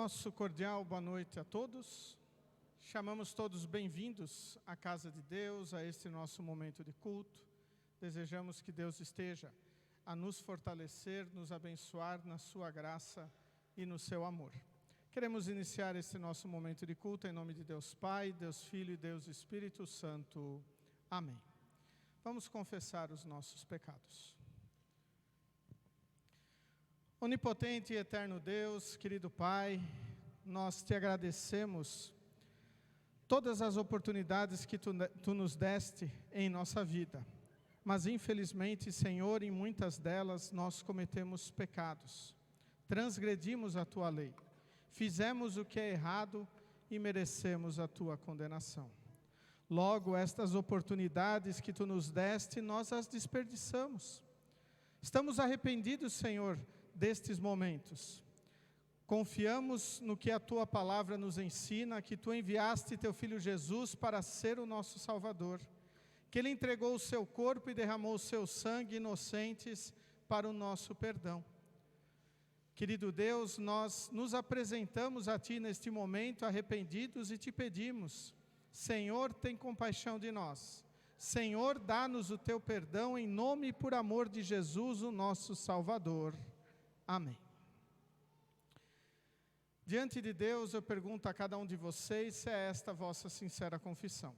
Nosso cordial boa noite a todos. Chamamos todos bem-vindos à casa de Deus, a este nosso momento de culto. Desejamos que Deus esteja a nos fortalecer, nos abençoar na sua graça e no seu amor. Queremos iniciar este nosso momento de culto em nome de Deus Pai, Deus Filho e Deus Espírito Santo. Amém. Vamos confessar os nossos pecados. Onipotente e eterno Deus, querido Pai, nós te agradecemos todas as oportunidades que tu nos deste em nossa vida. Mas infelizmente, Senhor, em muitas delas nós cometemos pecados. Transgredimos a tua lei. Fizemos o que é errado e merecemos a tua condenação. Logo, estas oportunidades que tu nos deste, nós as desperdiçamos. Estamos arrependidos, Senhor, destes momentos. Confiamos no que a tua palavra nos ensina, que tu enviaste teu filho Jesus para ser o nosso Salvador, que ele entregou o seu corpo e derramou o seu sangue inocentes para o nosso perdão. Querido Deus, nós nos apresentamos a ti neste momento arrependidos e te pedimos, Senhor, tem compaixão de nós. Senhor, dá-nos o teu perdão em nome e por amor de Jesus, o nosso Salvador. Amém. Diante de Deus, eu pergunto a cada um de vocês se é esta a vossa sincera confissão.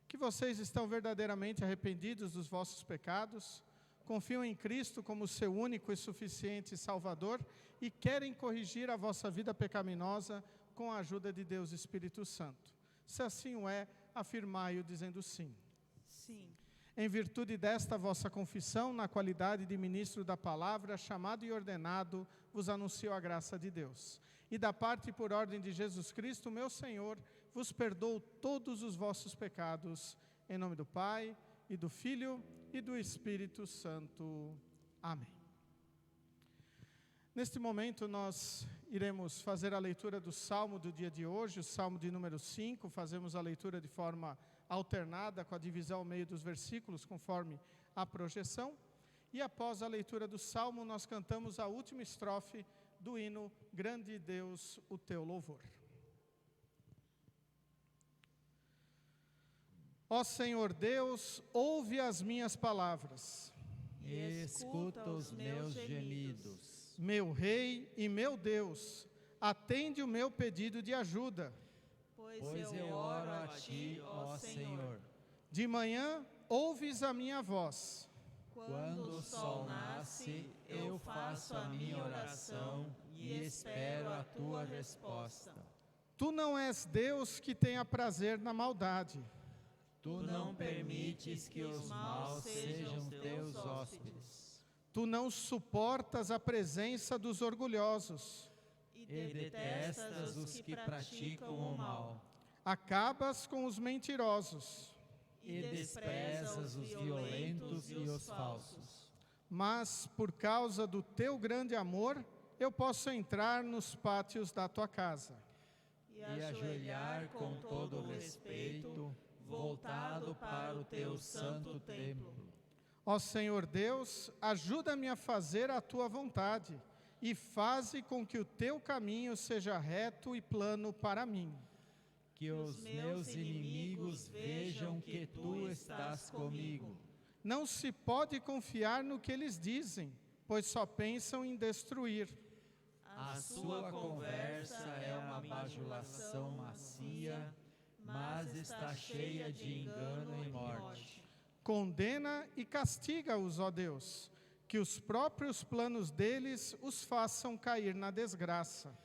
Que vocês estão verdadeiramente arrependidos dos vossos pecados, confiam em Cristo como seu único e suficiente Salvador e querem corrigir a vossa vida pecaminosa com a ajuda de Deus Espírito Santo. Se assim o é, afirmai-o dizendo sim. Sim. Em virtude desta vossa confissão, na qualidade de ministro da palavra, chamado e ordenado, vos anuncio a graça de Deus. E da parte e por ordem de Jesus Cristo, meu Senhor, vos perdoo todos os vossos pecados, em nome do Pai, e do Filho, e do Espírito Santo. Amém. Neste momento, nós iremos fazer a leitura do Salmo do dia de hoje, o Salmo de número 5, fazemos a leitura de forma alternada, com a divisão ao meio dos versículos, conforme a projeção. E após a leitura do Salmo, nós cantamos a última estrofe do hino Grande Deus, o teu louvor. Ó Senhor Deus, ouve as minhas palavras. E escuta os meus gemidos. Meu Rei e meu Deus, atende o meu pedido de ajuda. Pois eu oro a ti, ó Senhor. De manhã, ouves a minha voz. Quando o sol nasce, eu faço a minha oração e espero a tua resposta. Tu não és Deus que tenha prazer na maldade. Tu não permites que os maus sejam teus hóspedes. Tu não suportas a presença dos orgulhosos. E detestas os que praticam o mal. Acabas com os mentirosos. E desprezas os violentos e os falsos. Mas, por causa do teu grande amor, eu posso entrar nos pátios da tua casa. E ajoelhar com todo o respeito, voltado para o teu santo templo. Ó Senhor Deus, ajuda-me a fazer a tua vontade e faze com que o teu caminho seja reto e plano para mim. Que os meus inimigos vejam que tu estás comigo. Não se pode confiar no que eles dizem, pois só pensam em destruir. A sua conversa é uma bajulação macia, mas está cheia de engano e morte. Condena e castiga-os, ó Deus, que os próprios planos deles os façam cair na desgraça.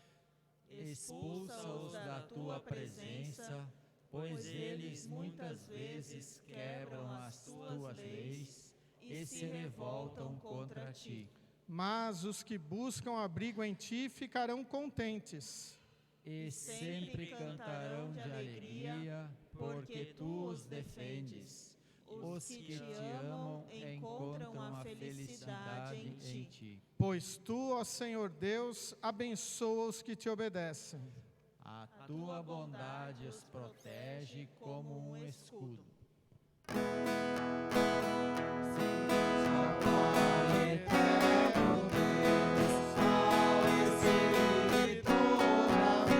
Expulsa-os da tua presença, pois eles muitas vezes quebram as tuas leis e se revoltam contra ti. Mas os que buscam abrigo em ti ficarão contentes. E sempre cantarão de alegria, porque tu os defendes. Os que te amam encontram a felicidade em ti. Pois tu, ó Senhor Deus, abençoa os que te obedecem. A tua bondade os protege como um escudo. Eterno Deus, ao Espírito da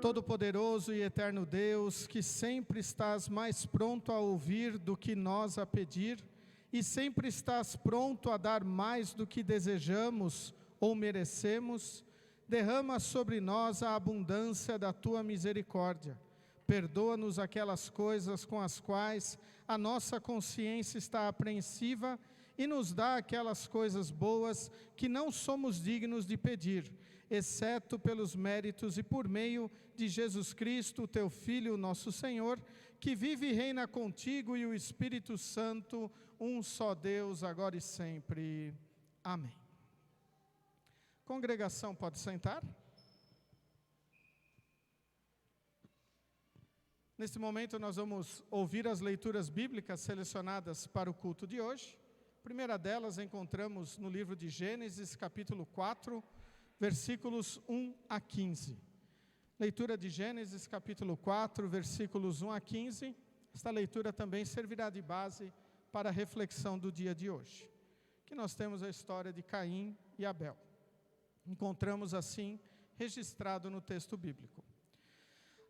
Todo-Poderoso e eterno Deus, que sempre estás mais pronto a ouvir do que nós a pedir, e sempre estás pronto a dar mais do que desejamos ou merecemos, derrama sobre nós a abundância da tua misericórdia. Perdoa-nos aquelas coisas com as quais a nossa consciência está apreensiva e nos dá aquelas coisas boas que não somos dignos de pedir, exceto pelos méritos e por meio de Jesus Cristo, teu Filho, nosso Senhor, que vive e reina contigo e o Espírito Santo, um só Deus, agora e sempre. Amém. Congregação, pode sentar. Neste momento nós vamos ouvir as leituras bíblicas selecionadas para o culto de hoje. A primeira delas encontramos no livro de Gênesis, capítulo 4, versículos 1 a 15. Leitura de Gênesis, capítulo 4, versículos 1 a 15. Esta leitura também servirá de base para a reflexão do dia de hoje. Que nós temos a história de Caim e Abel. Encontramos assim registrado no texto bíblico.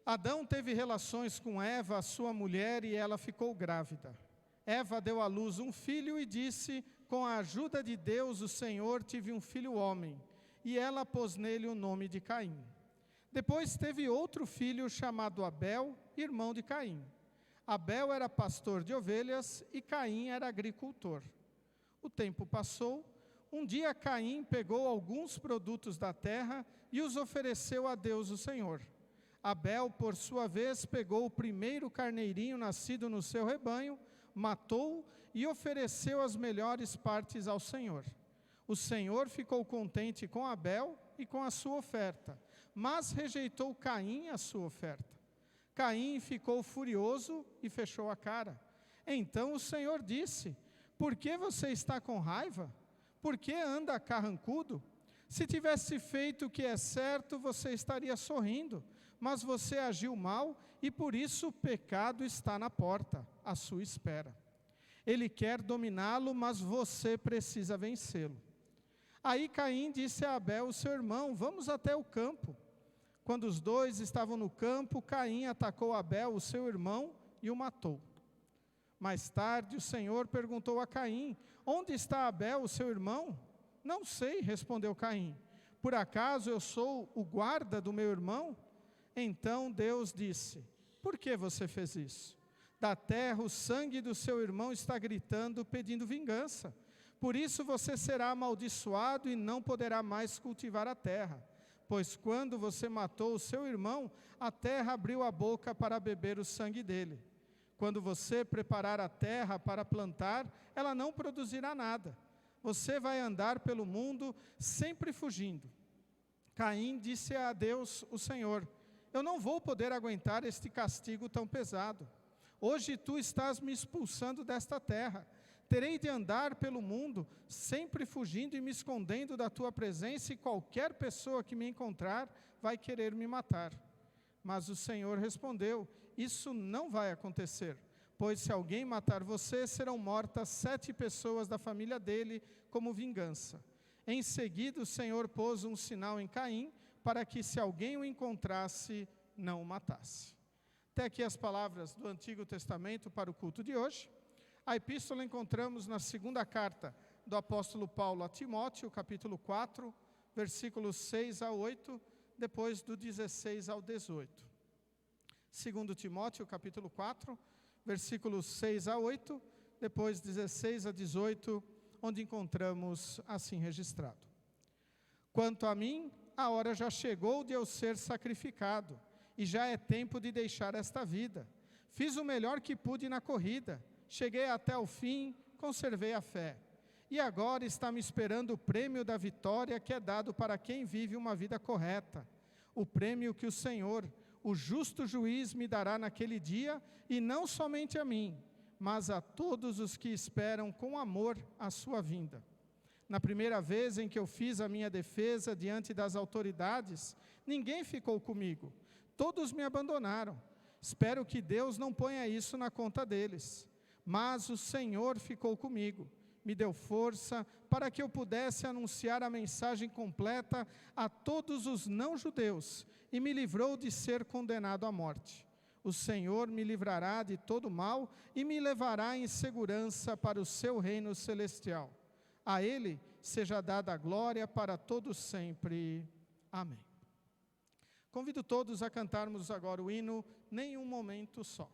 Adão teve relações com Eva, sua mulher, e ela ficou grávida. Eva deu à luz um filho e disse: com a ajuda de Deus, o Senhor, tive um filho homem. E ela pôs nele o nome de Caim. Depois teve outro filho chamado Abel, irmão de Caim. Abel era pastor de ovelhas e Caim era agricultor. O tempo passou. Um dia Caim pegou alguns produtos da terra e os ofereceu a Deus o Senhor. Abel, por sua vez, pegou o primeiro carneirinho nascido no seu rebanho, matou-o e ofereceu as melhores partes ao Senhor. O Senhor ficou contente com Abel e com a sua oferta, mas rejeitou Caim a sua oferta. Caim ficou furioso e fechou a cara. Então o Senhor disse: por que você está com raiva? Por que anda carrancudo? Se tivesse feito o que é certo, você estaria sorrindo, mas você agiu mal e por isso o pecado está na porta, à sua espera. Ele quer dominá-lo, mas você precisa vencê-lo. Aí Caim disse a Abel, seu irmão: vamos até o campo. Quando os dois estavam no campo, Caim atacou Abel, o seu irmão, e o matou. Mais tarde o Senhor perguntou a Caim: onde está Abel, o seu irmão? Não sei, respondeu Caim. Por acaso eu sou o guarda do meu irmão? Então Deus disse: por que você fez isso? Da terra o sangue do seu irmão está gritando, pedindo vingança. Por isso você será amaldiçoado e não poderá mais cultivar a terra. Pois quando você matou o seu irmão, a terra abriu a boca para beber o sangue dele. Quando você preparar a terra para plantar, ela não produzirá nada. Você vai andar pelo mundo sempre fugindo. Caim disse a Deus, o Senhor: eu não vou poder aguentar este castigo tão pesado. Hoje tu estás me expulsando desta terra. Terei de andar pelo mundo, sempre fugindo e me escondendo da tua presença, e qualquer pessoa que me encontrar vai querer me matar. Mas o Senhor respondeu: isso não vai acontecer, pois se alguém matar você, serão mortas 7 pessoas da família dele como vingança. Em seguida o Senhor pôs um sinal em Caim, para que se alguém o encontrasse, não o matasse. Até aqui as palavras do Antigo Testamento para o culto de hoje. A epístola encontramos na segunda carta do apóstolo Paulo a Timóteo, capítulo 4, versículos 6 a 8, depois do 16 ao 18. 2 Timóteo, capítulo 4, versículos 6 a 8, depois 16 a 18, onde encontramos assim registrado: quanto a mim, a hora já chegou de eu ser sacrificado, e já é tempo de deixar esta vida. Fiz o melhor que pude na corrida, cheguei até o fim, conservei a fé. E agora está me esperando o prêmio da vitória que é dado para quem vive uma vida correta. O prêmio que o Senhor, o justo juiz, me dará naquele dia, e não somente a mim, mas a todos os que esperam com amor a sua vinda. Na primeira vez em que eu fiz a minha defesa diante das autoridades, ninguém ficou comigo. Todos me abandonaram. Espero que Deus não ponha isso na conta deles. Mas o Senhor ficou comigo, me deu força para que eu pudesse anunciar a mensagem completa a todos os não-judeus e me livrou de ser condenado à morte. O Senhor me livrará de todo mal e me levará em segurança para o seu reino celestial. A Ele seja dada a glória para todos sempre. Amém. Convido todos a cantarmos agora o hino Nenhum Momento Só.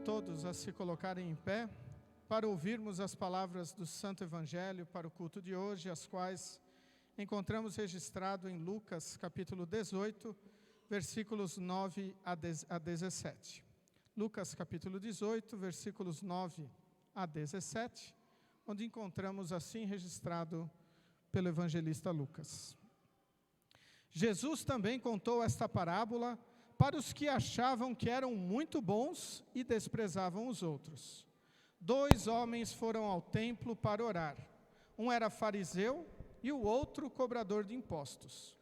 Todos a se colocarem em pé para ouvirmos as palavras do Santo Evangelho para o culto de hoje, as quais encontramos registrado em Lucas capítulo 18, versículos 9 a 17. Lucas capítulo 18, versículos 9 a 17, onde encontramos assim registrado pelo evangelista Lucas. Jesus também contou esta parábola para os que achavam que eram muito bons e desprezavam os outros. 2 homens foram ao templo para orar. Um era fariseu e o outro cobrador de impostos.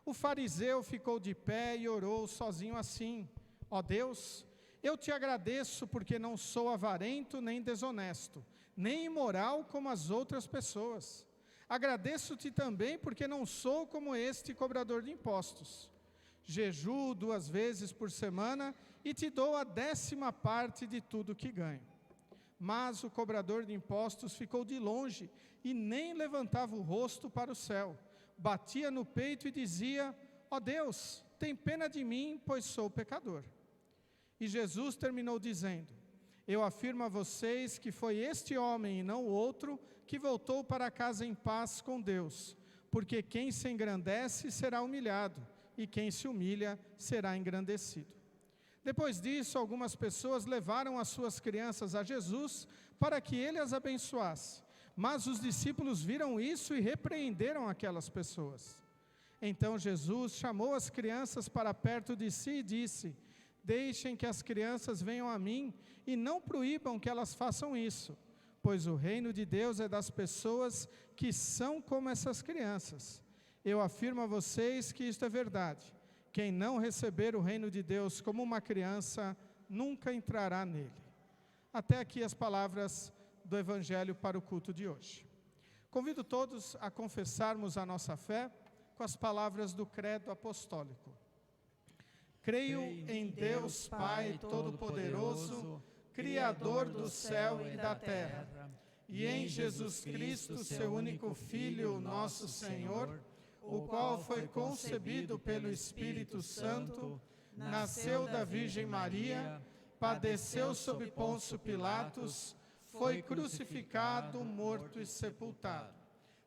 O fariseu ficou de pé e orou sozinho assim: ó Deus, eu te agradeço porque não sou avarento nem desonesto, nem imoral como as outras pessoas. Agradeço-te também porque não sou como este cobrador de impostos. Jejuo 2 vezes por semana e te dou a 10ª parte de tudo que ganho. Mas o cobrador de impostos ficou de longe e nem levantava o rosto para o céu. Batia no peito e dizia: ó Deus, tem pena de mim, pois sou pecador. E Jesus terminou dizendo: eu afirmo a vocês que foi este homem e não o outro que voltou para casa em paz com Deus. Porque quem se engrandece será humilhado, e quem se humilha será engrandecido. Depois disso, algumas pessoas levaram as suas crianças a Jesus para que ele as abençoasse. Mas os discípulos viram isso e repreenderam aquelas pessoas. Então Jesus chamou as crianças para perto de si e disse: deixem que as crianças venham a mim e não proíbam que elas façam isso, pois o reino de Deus é das pessoas que são como essas crianças. Eu afirmo a vocês que isto é verdade. Quem não receber o reino de Deus como uma criança, nunca entrará nele. Até aqui as palavras do Evangelho para o culto de hoje. Convido todos a confessarmos a nossa fé com as palavras do credo apostólico. Creio em Deus Pai Todo-Poderoso, Criador do céu e da terra, e em Jesus Cristo, seu único Filho, nosso Senhor, o qual foi concebido pelo Espírito Santo, nasceu da Virgem Maria, padeceu sob Pôncio Pilatos, foi crucificado, morto e sepultado.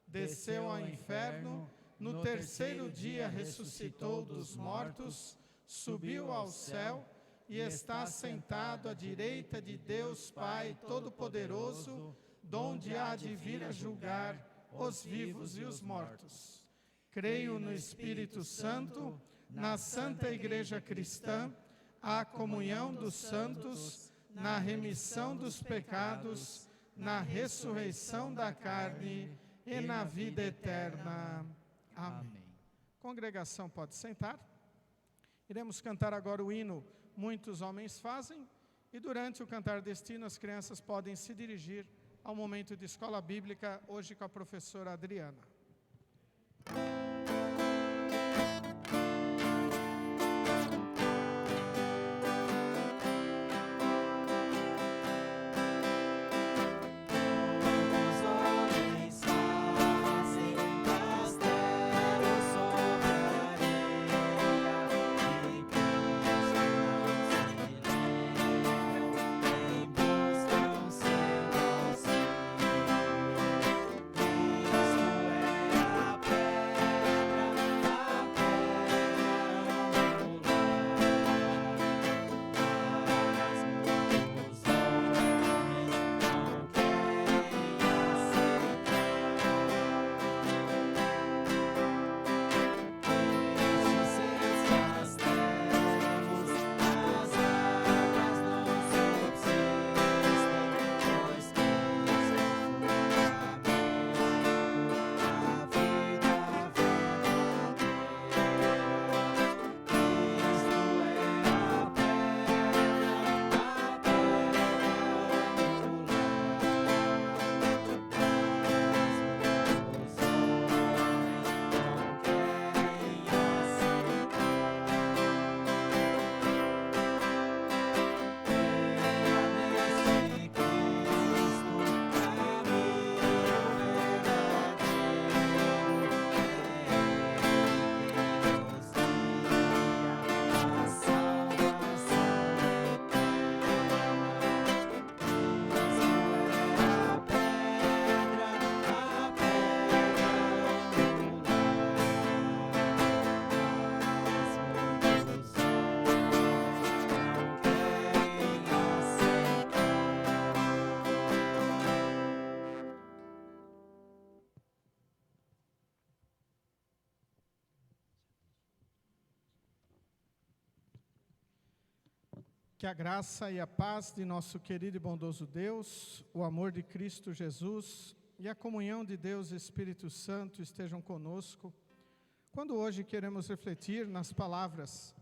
Desceu ao inferno, no terceiro dia ressuscitou dos mortos, subiu ao céu e está sentado à direita de Deus Pai Todo-Poderoso, donde há de vir a julgar os vivos e os mortos. Creio no Espírito Santo, na Santa Igreja Cristã, a comunhão dos santos, na remissão dos pecados, na ressurreição da carne e na vida eterna. Amém. Congregação, pode sentar. Iremos cantar agora o hino Muitos Homens Fazem, e durante o cantar deste hino as crianças podem se dirigir ao momento de escola bíblica, hoje com a professora Adriana. Que a graça e a paz de nosso querido e bondoso Deus, o amor de Cristo Jesus e a comunhão de Deus e Espírito Santo estejam conosco, quando hoje queremos refletir nas palavras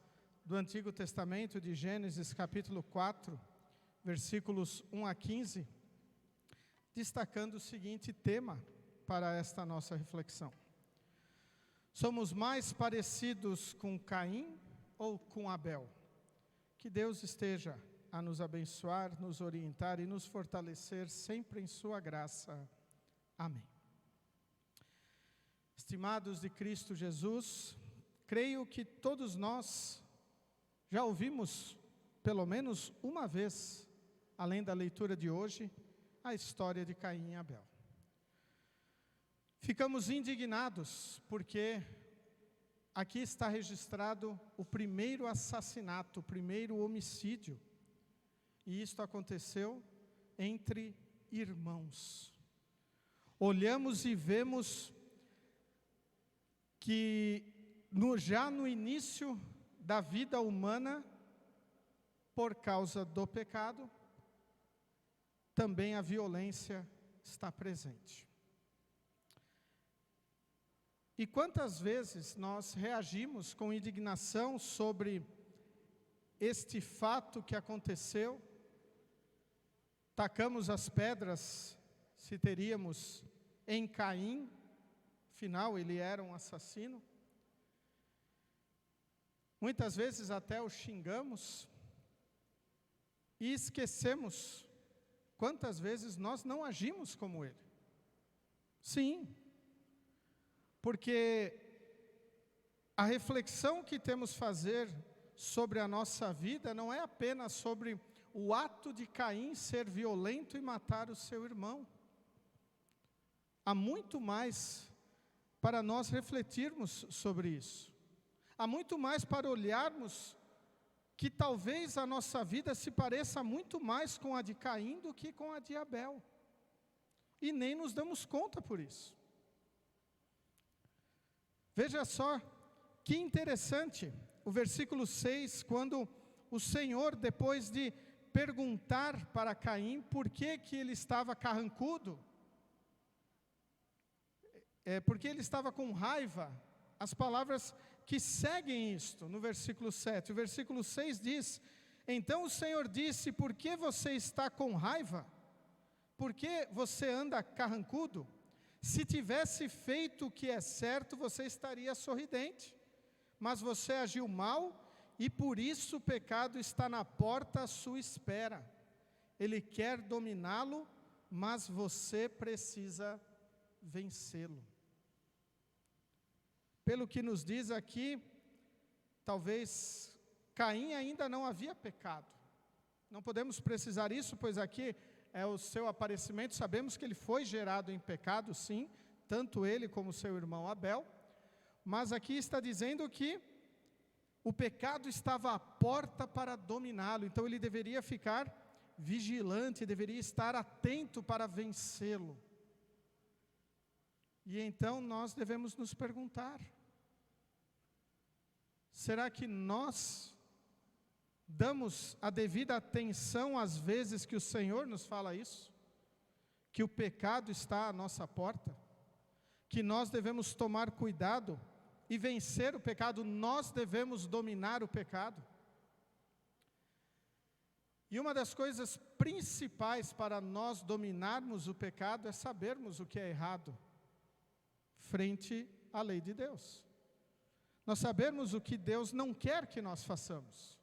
do Antigo Testamento de Gênesis capítulo 4, versículos 1 a 15, destacando o seguinte tema para esta nossa reflexão. Somos mais parecidos com Caim ou com Abel? Que Deus esteja a nos abençoar, nos orientar e nos fortalecer sempre em sua graça. Amém. Estimados de Cristo Jesus, creio que todos nós já ouvimos, pelo menos uma vez, além da leitura de hoje, a história de Caim e Abel. Ficamos indignados porque aqui está registrado o primeiro assassinato, o primeiro homicídio. E isto aconteceu entre irmãos. Olhamos e vemos que já no início da vida humana, por causa do pecado, também a violência está presente. E quantas vezes nós reagimos com indignação sobre este fato que aconteceu, tacamos as pedras, se teríamos, em Caim, afinal ele era um assassino, Muitas vezes até o xingamos e esquecemos quantas vezes nós não agimos como ele. Sim, porque a reflexão que temos fazer sobre a nossa vida não é apenas sobre o ato de Caim ser violento e matar o seu irmão. Há muito mais para nós refletirmos sobre isso. Há muito mais para olharmos que talvez a nossa vida se pareça muito mais com a de Caim do que com a de Abel. E nem nos damos conta por isso. Veja só, que interessante, o versículo 6, quando o Senhor, depois de perguntar para Caim por que ele estava carrancudo, porque ele estava com raiva, as palavras que seguem isto, no versículo 7, o versículo 6 diz: então o Senhor disse, por que você está com raiva? Por que você anda carrancudo? Se tivesse feito o que é certo, você estaria sorridente, mas você agiu mal, e por isso o pecado está na porta à sua espera. Ele quer dominá-lo, mas você precisa vencê-lo. Pelo que nos diz aqui, talvez Caim ainda não havia pecado. Não podemos precisar isso, pois aqui é o seu aparecimento. Sabemos que ele foi gerado em pecado, sim, tanto ele como seu irmão Abel. Mas aqui está dizendo que o pecado estava à porta para dominá-lo. Então ele deveria ficar vigilante, deveria estar atento para vencê-lo. E então nós devemos nos perguntar: será que nós damos a devida atenção às vezes que o Senhor nos fala isso? Que o pecado está à nossa porta? Que nós devemos tomar cuidado e vencer o pecado, nós devemos dominar o pecado? E uma das coisas principais para nós dominarmos o pecado é sabermos o que é errado frente à lei de Deus. Nós sabemos o que Deus não quer que nós façamos.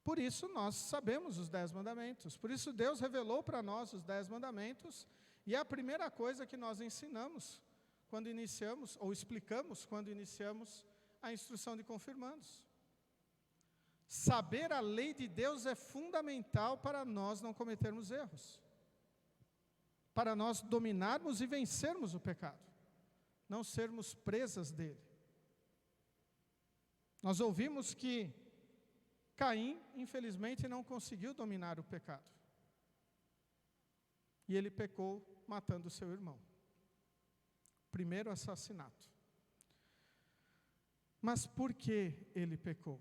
Por isso nós sabemos os 10 mandamentos. Por isso Deus revelou para nós os 10 mandamentos. E é a primeira coisa que nós ensinamos quando iniciamos, ou explicamos quando iniciamos a instrução de confirmandos. Saber a lei de Deus é fundamental para nós não cometermos erros. Para nós dominarmos e vencermos o pecado. Não sermos presas dele. Nós ouvimos que Caim, infelizmente, não conseguiu dominar o pecado. E ele pecou matando seu irmão. Primeiro assassinato. Mas por que ele pecou?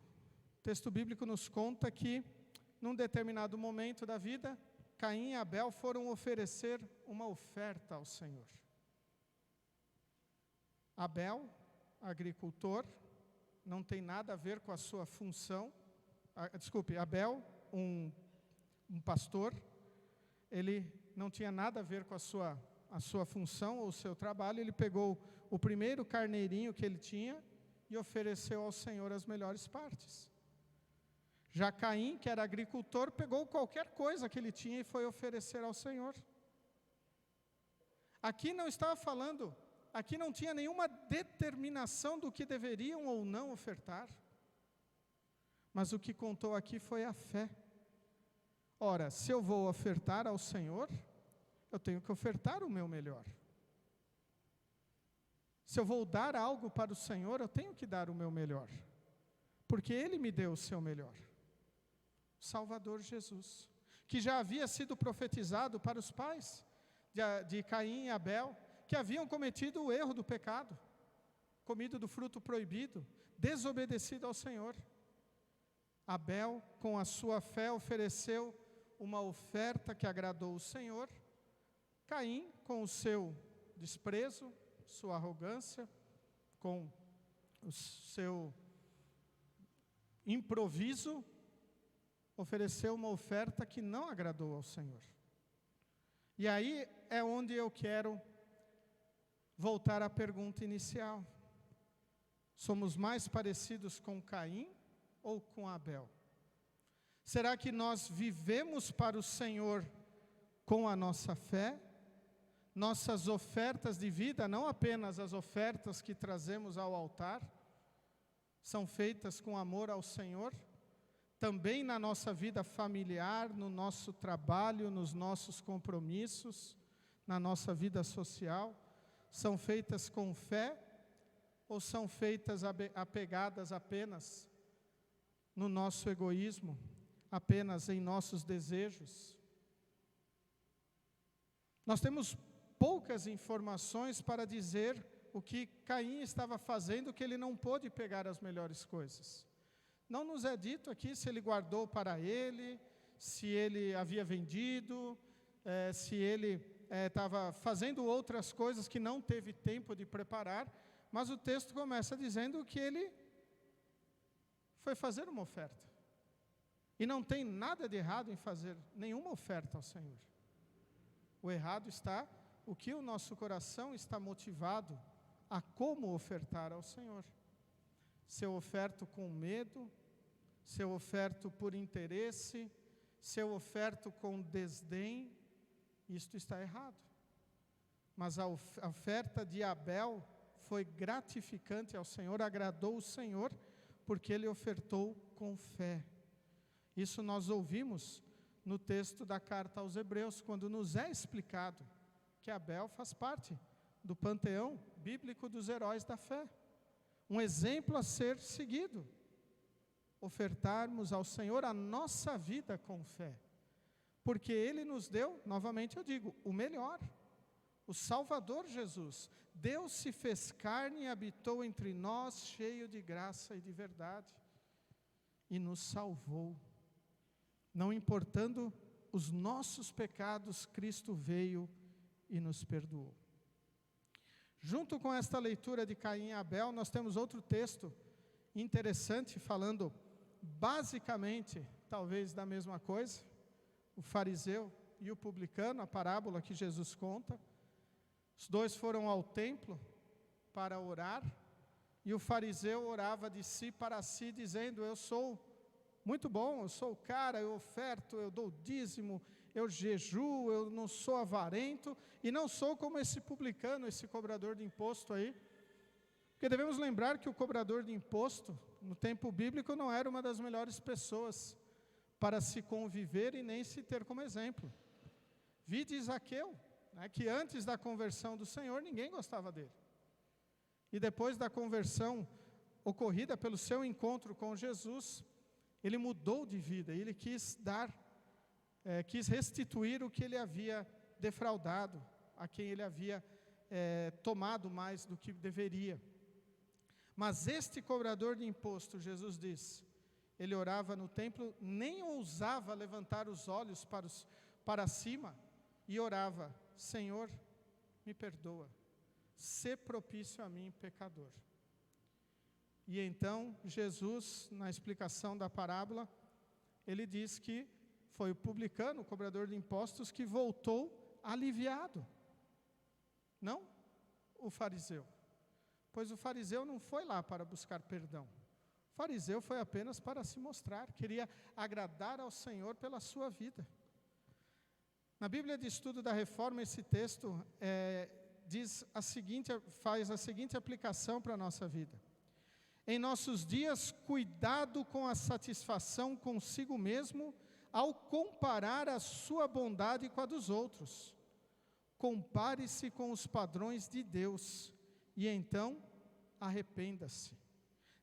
O texto bíblico nos conta que, num determinado momento da vida, Caim e Abel foram oferecer uma oferta ao Senhor. Abel, agricultor, não tem nada a ver com a sua função. Abel, um pastor, ele não tinha nada a ver com a sua função ou o seu trabalho. Ele pegou o primeiro carneirinho que ele tinha e ofereceu ao Senhor as melhores partes. Já Caim, que era agricultor, pegou qualquer coisa que ele tinha e foi oferecer ao Senhor. Aqui não estava falando, aqui não tinha nenhuma determinação do que deveriam ou não ofertar. Mas o que contou aqui foi a fé. Ora, se eu vou ofertar ao Senhor, eu tenho que ofertar o meu melhor. Se eu vou dar algo para o Senhor, eu tenho que dar o meu melhor. Porque Ele me deu o seu melhor. Salvador Jesus, que já havia sido profetizado para os pais de Caim e Abel, que haviam cometido o erro do pecado, comido do fruto proibido, desobedecido ao Senhor. Abel, com a sua fé, ofereceu uma oferta que agradou o Senhor. Caim, com o seu desprezo, sua arrogância, com o seu improviso, ofereceu uma oferta que não agradou ao Senhor. E aí é onde eu quero voltar à pergunta inicial. Somos mais parecidos com Caim ou com Abel? Será que nós vivemos para o Senhor com a nossa fé? Nossas ofertas de vida, não apenas as ofertas que trazemos ao altar, são feitas com amor ao Senhor? Também na nossa vida familiar, no nosso trabalho, nos nossos compromissos, na nossa vida social, são feitas com fé ou são feitas apegadas apenas no nosso egoísmo, apenas em nossos desejos? Nós temos poucas informações para dizer o que Caim estava fazendo, que ele não pôde pegar as melhores coisas. Não nos é dito aqui se ele guardou para ele, se ele havia vendido, se ele estava fazendo outras coisas que não teve tempo de preparar, mas o texto começa dizendo que ele foi fazer uma oferta. E não tem nada de errado em fazer nenhuma oferta ao Senhor. O errado está o que o nosso coração está motivado a como ofertar ao Senhor. Se eu oferto com medo, se eu oferto por interesse, se eu oferto com desdém, isto está errado. Mas a oferta de Abel foi gratificante ao Senhor, agradou o Senhor, porque ele ofertou com fé. Isso nós ouvimos no texto da carta aos Hebreus, quando nos é explicado que Abel faz parte do panteão bíblico dos heróis da fé. Um exemplo a ser seguido. Ofertarmos ao Senhor a nossa vida com fé. Porque Ele nos deu, novamente eu digo, o melhor. O Salvador Jesus. Deus se fez carne e habitou entre nós, cheio de graça e de verdade. E nos salvou. Não importando os nossos pecados, Cristo veio e nos perdoou. Junto com esta leitura de Caim e Abel, nós temos outro texto interessante, falando basicamente, talvez da mesma coisa, o fariseu e o publicano, a parábola que Jesus conta. Os dois foram ao templo para orar, e o fariseu orava de si para si, dizendo: eu sou muito bom, eu sou o cara, eu oferto, eu dou dízimo, eu jejuo, eu não sou avarento, e não sou como esse publicano, esse cobrador de imposto aí. Porque devemos lembrar que o cobrador de imposto, no tempo bíblico, não era uma das melhores pessoas para se conviver e nem se ter como exemplo. Vide Zaqueu, que antes da conversão do Senhor, ninguém gostava dele. E depois da conversão ocorrida pelo seu encontro com Jesus, ele mudou de vida, ele quis restituir o que ele havia defraudado, a quem ele havia tomado mais do que deveria. Mas este cobrador de imposto, Jesus diz, ele orava no templo, nem ousava levantar os olhos para cima, e orava: Senhor, me perdoa, sê propício a mim, pecador. E então, Jesus, na explicação da parábola, ele diz que foi o publicano, o cobrador de impostos, que voltou aliviado. Não o fariseu. Pois o fariseu não foi lá para buscar perdão. O fariseu foi apenas para se mostrar, queria agradar ao Senhor pela sua vida. Na Bíblia de Estudo da Reforma, esse texto faz a seguinte aplicação para a nossa vida. Em nossos dias, cuidado com a satisfação consigo mesmo ao comparar a sua bondade com a dos outros. Compare-se com os padrões de Deus e então arrependa-se.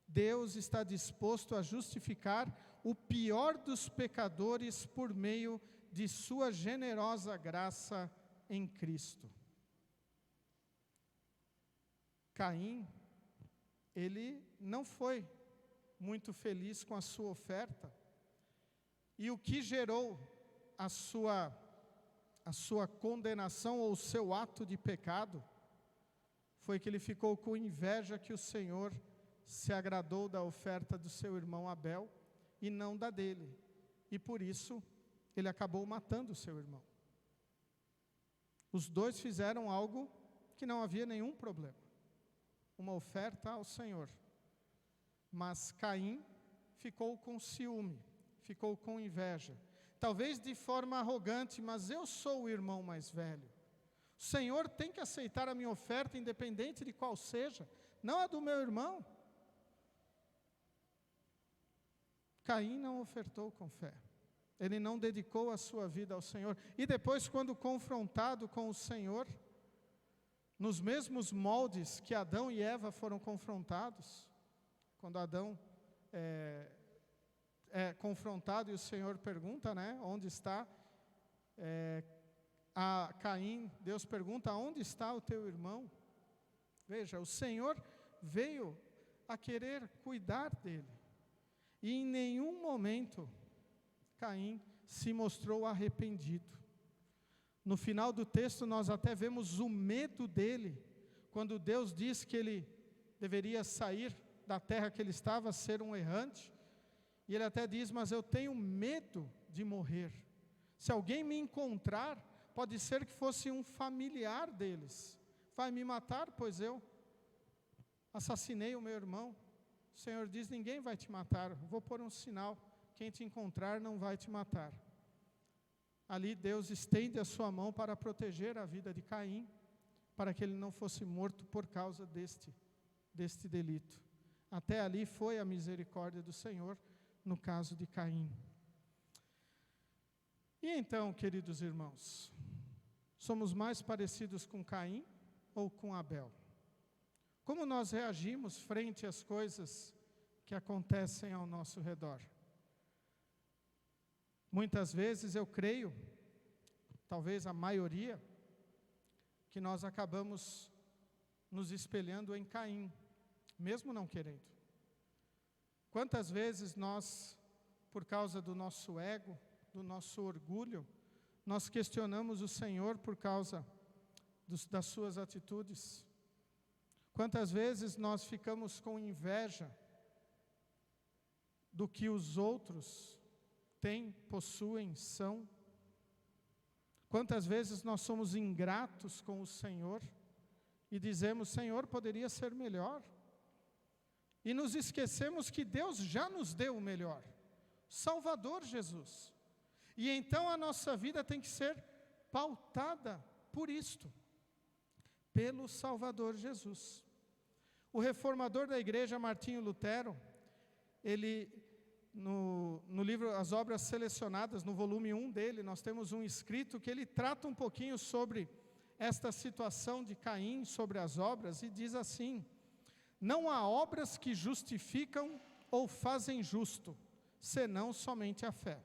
Deus está disposto a justificar o pior dos pecadores por meio de sua generosa graça em Cristo. Caim, ele não foi muito feliz com a sua oferta, e o que gerou a sua condenação ou o seu ato de pecado foi que ele ficou com inveja que o Senhor se agradou da oferta do seu irmão Abel e não da dele, e por isso ele acabou matando o seu irmão. Os dois fizeram algo que não havia nenhum problema, uma oferta ao Senhor, Mas Caim ficou com ciúme, ficou com inveja. Talvez de forma arrogante, mas eu sou o irmão mais velho. O Senhor tem que aceitar a minha oferta, independente de qual seja, não a do meu irmão. Caim não ofertou com fé. Ele não dedicou a sua vida ao Senhor. E depois, quando confrontado com o Senhor, nos mesmos moldes que Adão e Eva foram confrontados, quando Adão é confrontado e o Senhor pergunta, né, onde está a Caim, Deus pergunta, onde está o teu irmão? Veja, o Senhor veio a querer cuidar dele. E em nenhum momento Caim se mostrou arrependido. No final do texto nós até vemos o medo dele, quando Deus diz que ele deveria sair da terra que ele estava, ser um errante. E ele até diz, mas eu tenho medo de morrer. Se alguém me encontrar, pode ser que fosse um familiar deles. Vai me matar, pois eu assassinei o meu irmão. O Senhor diz, ninguém vai te matar, vou pôr um sinal, quem te encontrar não vai te matar. Ali Deus estende a sua mão para proteger a vida de Caim, para que ele não fosse morto por causa deste delito. Até ali foi a misericórdia do Senhor, no caso de Caim. E então, queridos irmãos, somos mais parecidos com Caim ou com Abel? Como nós reagimos frente às coisas que acontecem ao nosso redor? Muitas vezes eu creio, talvez a maioria, que nós acabamos nos espelhando em Caim, mesmo não querendo. Quantas vezes nós, por causa do nosso ego, do nosso orgulho, nós questionamos o Senhor por causa das suas atitudes? Quantas vezes nós ficamos com inveja do que os outros têm, possuem, são? Quantas vezes nós somos ingratos com o Senhor e dizemos, Senhor, poderia ser melhor? E nos esquecemos que Deus já nos deu o melhor, Salvador Jesus. E então a nossa vida tem que ser pautada por isto, pelo Salvador Jesus. O reformador da igreja, Martinho Lutero, ele, no livro As Obras Selecionadas, no volume 1 dele, nós temos um escrito que ele trata um pouquinho sobre esta situação de Caim, sobre as obras, e diz assim, não há obras que justificam ou fazem justo, senão somente a fé.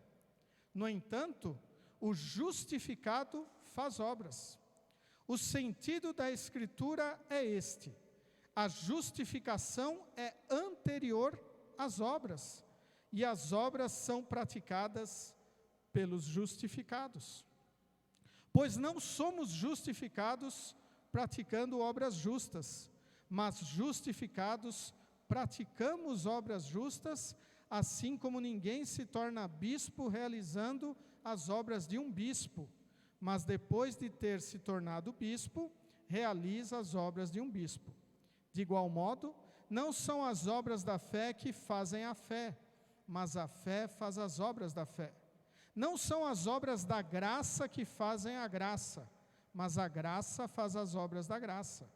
No entanto, o justificado faz obras. O sentido da Escritura é este: a justificação é anterior às obras, e as obras são praticadas pelos justificados. Pois não somos justificados praticando obras justas, mas justificados praticamos obras justas, assim como ninguém se torna bispo realizando as obras de um bispo, mas depois de ter se tornado bispo, realiza as obras de um bispo. De igual modo, não são as obras da fé que fazem a fé, mas a fé faz as obras da fé. Não são as obras da graça que fazem a graça, mas a graça faz as obras da graça.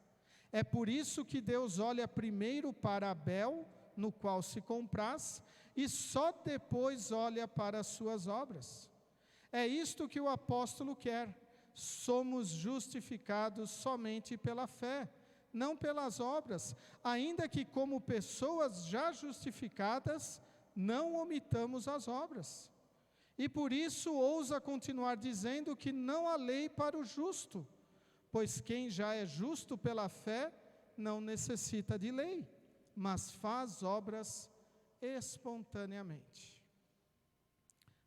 É por isso que Deus olha primeiro para Abel, no qual se compraz, e só depois olha para as suas obras. É isto que o apóstolo quer. Somos justificados somente pela fé, não pelas obras, ainda que como pessoas já justificadas, não omitamos as obras. E por isso ousa continuar dizendo que não há lei para o justo, pois quem já é justo pela fé não necessita de lei, mas faz obras espontaneamente.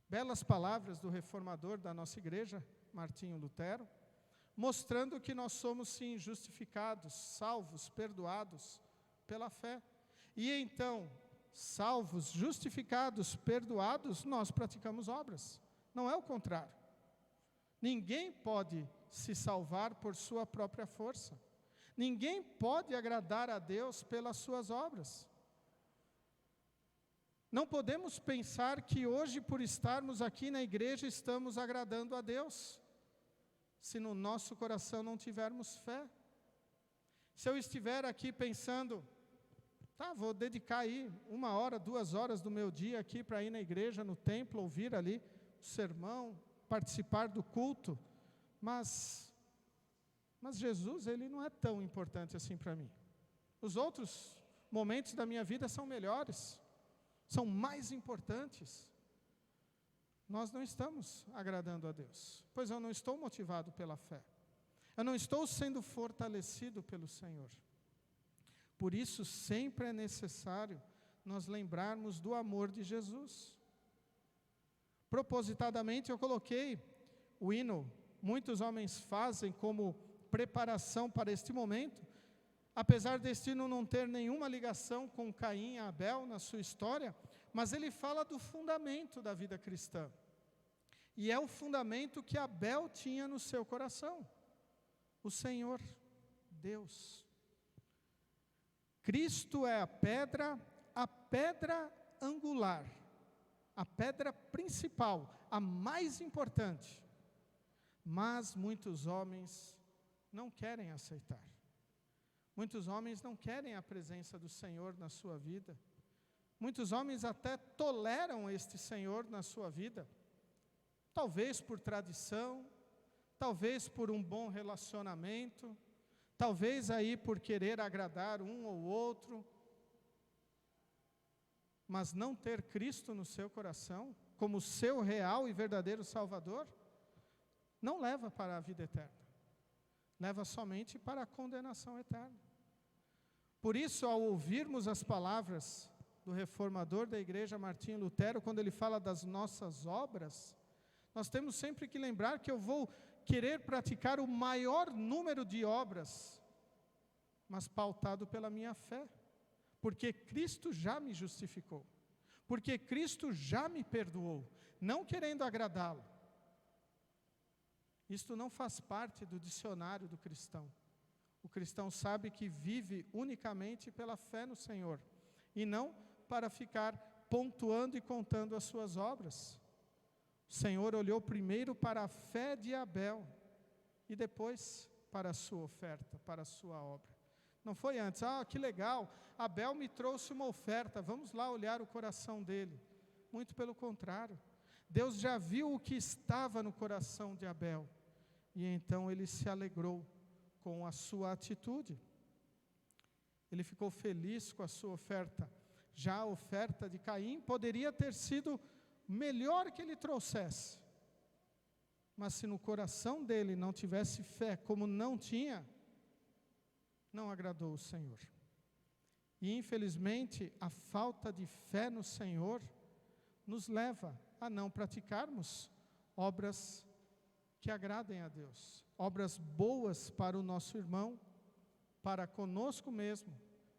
Belas palavras do reformador da nossa igreja, Martinho Lutero, mostrando que nós somos sim justificados, salvos, perdoados pela fé. E então, salvos, justificados, perdoados, nós praticamos obras. Não é o contrário. Ninguém pode se salvar por sua própria força. Ninguém pode agradar a Deus pelas suas obras. Não podemos pensar que hoje, por estarmos aqui na igreja, estamos agradando a Deus, se no nosso coração não tivermos fé. Se eu estiver aqui pensando, vou dedicar aí 1 hora, 2 horas do meu dia aqui para ir na igreja, no templo, ouvir ali o sermão, participar do culto, mas Jesus, Ele não é tão importante assim para mim. Os outros momentos da minha vida são melhores, são mais importantes. Nós não estamos agradando a Deus, pois eu não estou motivado pela fé. Eu não estou sendo fortalecido pelo Senhor. Por isso, sempre é necessário nós lembrarmos do amor de Jesus. Propositadamente, eu coloquei o hino, muitos homens fazem como preparação para este momento, apesar deste hino não ter nenhuma ligação com Caim e Abel na sua história, mas ele fala do fundamento da vida cristã. E é o fundamento que Abel tinha no seu coração. O Senhor, Deus. Cristo é a pedra angular, a pedra principal, a mais importante. Mas muitos homens não querem aceitar. Muitos homens não querem a presença do Senhor na sua vida. Muitos homens até toleram este Senhor na sua vida. Talvez por tradição, talvez por um bom relacionamento, talvez aí por querer agradar um ou outro, mas não ter Cristo no seu coração, como seu real e verdadeiro Salvador, não leva para a vida eterna, leva somente para a condenação eterna. Por isso, ao ouvirmos as palavras do reformador da igreja, Martinho Lutero, quando ele fala das nossas obras, nós temos sempre que lembrar que eu vou querer praticar o maior número de obras, mas pautado pela minha fé, porque Cristo já me justificou, porque Cristo já me perdoou, não querendo agradá-lo. Isto não faz parte do dicionário do cristão. O cristão sabe que vive unicamente pela fé no Senhor, e não para ficar pontuando e contando as suas obras. O Senhor olhou primeiro para a fé de Abel, e depois para a sua oferta, para a sua obra. Não foi antes, que legal, Abel me trouxe uma oferta, vamos lá olhar o coração dele. Muito pelo contrário, Deus já viu o que estava no coração de Abel, e então ele se alegrou com a sua atitude. Ele ficou feliz com a sua oferta. Já a oferta de Caim poderia ter sido melhor que ele trouxesse, mas se no coração dele não tivesse fé, como não tinha, não agradou o Senhor. E infelizmente a falta de fé no Senhor nos leva a não praticarmos obras que agradem a Deus, obras boas para o nosso irmão, para conosco mesmo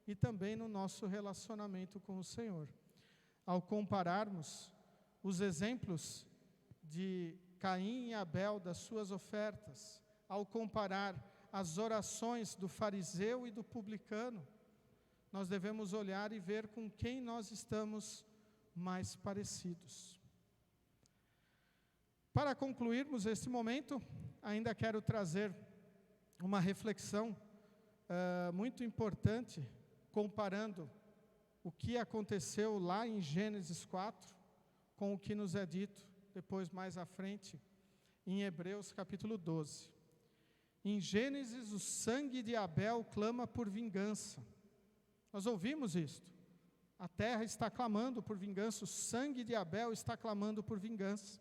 e também no nosso relacionamento com o Senhor. Ao compararmos os exemplos de Caim e Abel, das suas ofertas, ao comparar as orações do fariseu e do publicano, nós devemos olhar e ver com quem nós estamos mais parecidos. Para concluirmos este momento, ainda quero trazer uma reflexão muito importante, comparando o que aconteceu lá em Gênesis 4, com o que nos é dito depois mais à frente, em Hebreus capítulo 12. Em Gênesis, o sangue de Abel clama por vingança. Nós ouvimos isto. A terra está clamando por vingança, o sangue de Abel está clamando por vingança.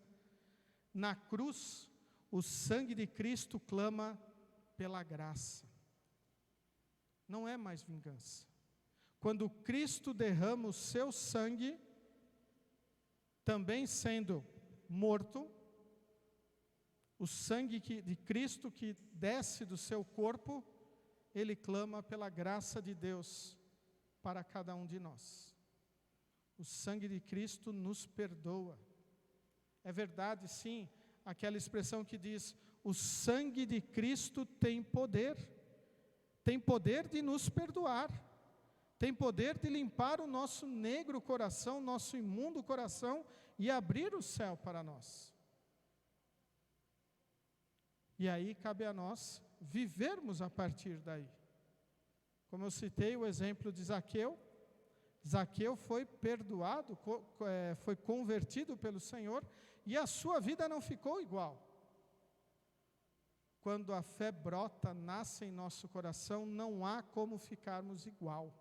Na cruz, o sangue de Cristo clama pela graça. Não é mais vingança. Quando Cristo derrama o seu sangue, também sendo morto, o sangue de Cristo que desce do seu corpo, ele clama pela graça de Deus para cada um de nós. O sangue de Cristo nos perdoa. É verdade, sim, aquela expressão que diz: o sangue de Cristo tem poder de nos perdoar, tem poder de limpar o nosso negro coração, nosso imundo coração, e abrir o céu para nós. E aí cabe a nós vivermos a partir daí. Como eu citei o exemplo de Zaqueu, Zaqueu foi perdoado, foi convertido pelo Senhor, e a sua vida não ficou igual. Quando a fé brota, nasce em nosso coração, não há como ficarmos igual.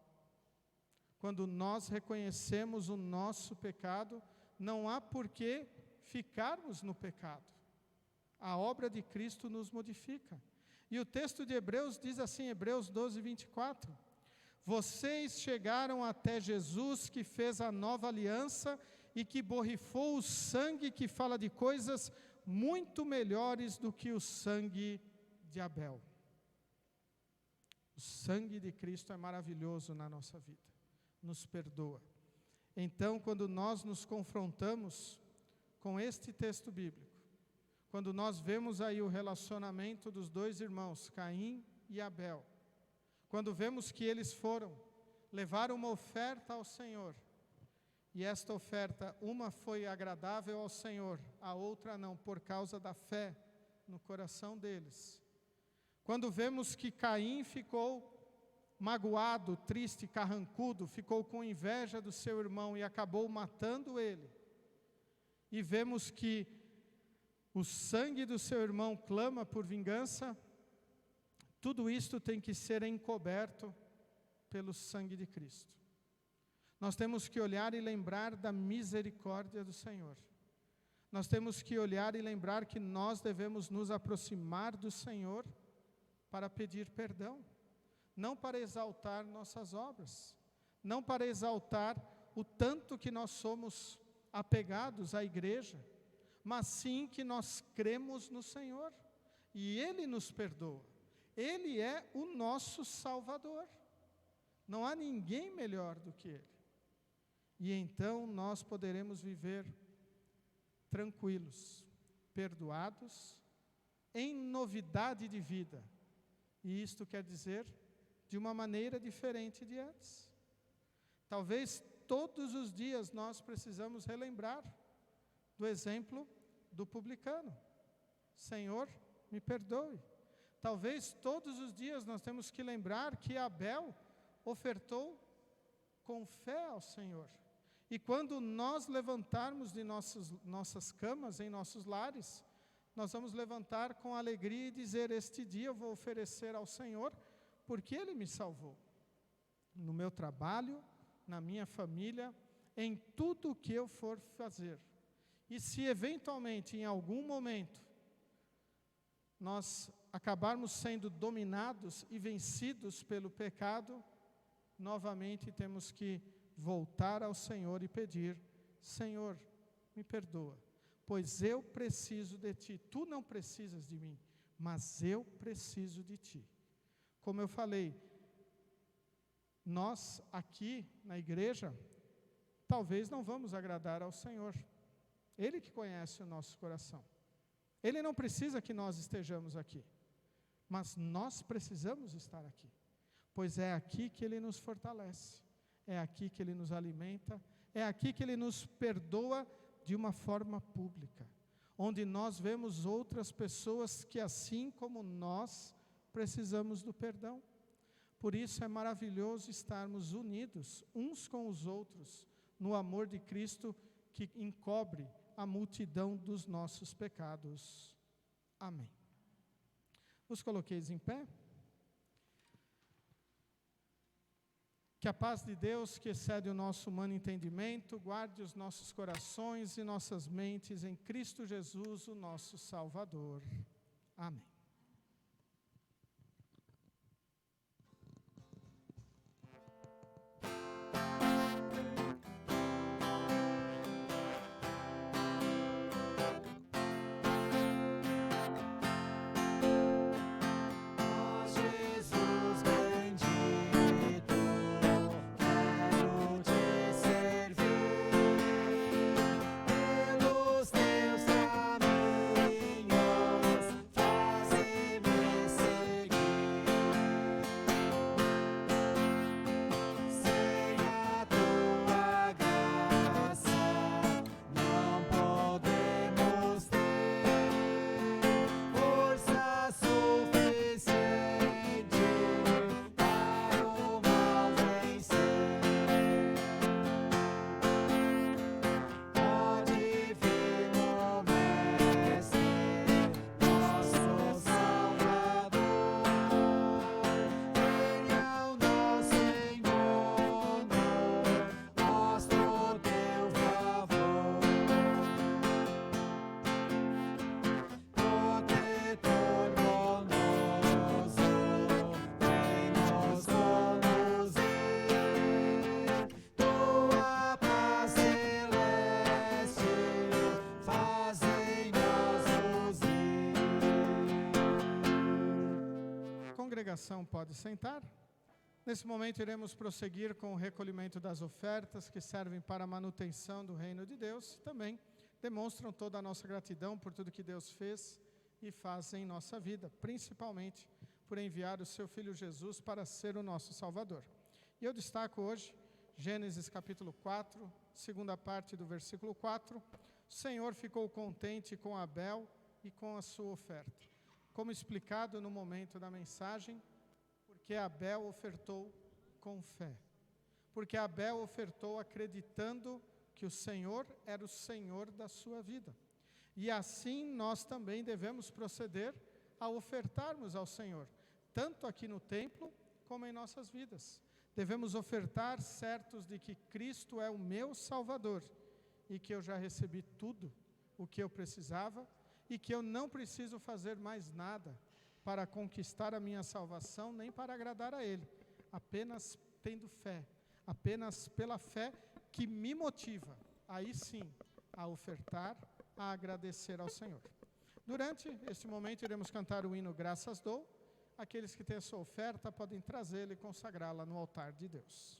Quando nós reconhecemos o nosso pecado, não há por que ficarmos no pecado. A obra de Cristo nos modifica. E o texto de Hebreus diz assim, Hebreus 12, 24. Vocês chegaram até Jesus, que fez a nova aliança e que borrifou o sangue, que fala de coisas muito melhores do que o sangue de Abel. O sangue de Cristo é maravilhoso na nossa vida, nos perdoa. Então, quando nós nos confrontamos com este texto bíblico, quando nós vemos aí o relacionamento dos dois irmãos, Caim e Abel, quando vemos que eles levaram uma oferta ao Senhor, e esta oferta, uma foi agradável ao Senhor, a outra não, por causa da fé no coração deles. Quando vemos que Caim ficou magoado, triste, carrancudo, ficou com inveja do seu irmão e acabou matando ele, e vemos que o sangue do seu irmão clama por vingança, tudo isto tem que ser encoberto pelo sangue de Cristo. Nós temos que olhar e lembrar da misericórdia do Senhor. Nós temos que olhar e lembrar que nós devemos nos aproximar do Senhor para pedir perdão, não para exaltar nossas obras, não para exaltar o tanto que nós somos apegados à igreja, mas sim que nós cremos no Senhor, e Ele nos perdoa. Ele é o nosso Salvador. Não há ninguém melhor do que Ele. E então nós poderemos viver tranquilos, perdoados, em novidade de vida. E isto quer dizer de uma maneira diferente de antes. Talvez todos os dias nós precisamos relembrar do exemplo do publicano. Senhor, me perdoe. Talvez todos os dias nós temos que lembrar que Abel ofertou com fé ao Senhor. E quando nós levantarmos de nossas camas, em nossos lares, nós vamos levantar com alegria e dizer, este dia eu vou oferecer ao Senhor, porque Ele me salvou. No meu trabalho, na minha família, em tudo o que eu for fazer. E se eventualmente, em algum momento, nós acabarmos sendo dominados e vencidos pelo pecado, novamente temos que voltar ao Senhor e pedir, Senhor, me perdoa, pois eu preciso de Ti. Tu não precisas de mim, mas eu preciso de Ti. Como eu falei, nós aqui na igreja, talvez não vamos agradar ao Senhor. Ele que conhece o nosso coração. Ele não precisa que nós estejamos aqui, mas nós precisamos estar aqui, pois é aqui que Ele nos fortalece, é aqui que Ele nos alimenta, é aqui que Ele nos perdoa de uma forma pública, onde nós vemos outras pessoas que, assim como nós, precisamos do perdão. Por isso é maravilhoso estarmos unidos uns com os outros, no amor de Cristo que encobre a multidão dos nossos pecados. Amém. Os coloqueis em pé. Que a paz de Deus, que excede o nosso humano entendimento, guarde os nossos corações e nossas mentes em Cristo Jesus, o nosso Salvador. Amém. Pelos teus caminhos congregação pode sentar. Nesse momento iremos prosseguir com o recolhimento das ofertas que servem para a manutenção do reino de Deus e também demonstram toda a nossa gratidão por tudo que Deus fez e faz em nossa vida, principalmente por enviar o seu Filho Jesus para ser o nosso Salvador. E eu destaco hoje Gênesis capítulo 4, segunda parte do versículo 4. O Senhor ficou contente com Abel e com a sua oferta. Como explicado no momento da mensagem, porque Abel ofertou com fé. Porque Abel ofertou acreditando que o Senhor era o Senhor da sua vida. E assim nós também devemos proceder a ofertarmos ao Senhor, tanto aqui no templo como em nossas vidas. Devemos ofertar certos de que Cristo é o meu Salvador e que eu já recebi tudo o que eu precisava e que eu não preciso fazer mais nada para conquistar a minha salvação, nem para agradar a Ele, apenas tendo fé, apenas pela fé que me motiva, aí sim, a ofertar, a agradecer ao Senhor. Durante este momento iremos cantar o hino Graças Dou. Aqueles que têm a sua oferta podem trazê-la e consagrá-la no altar de Deus.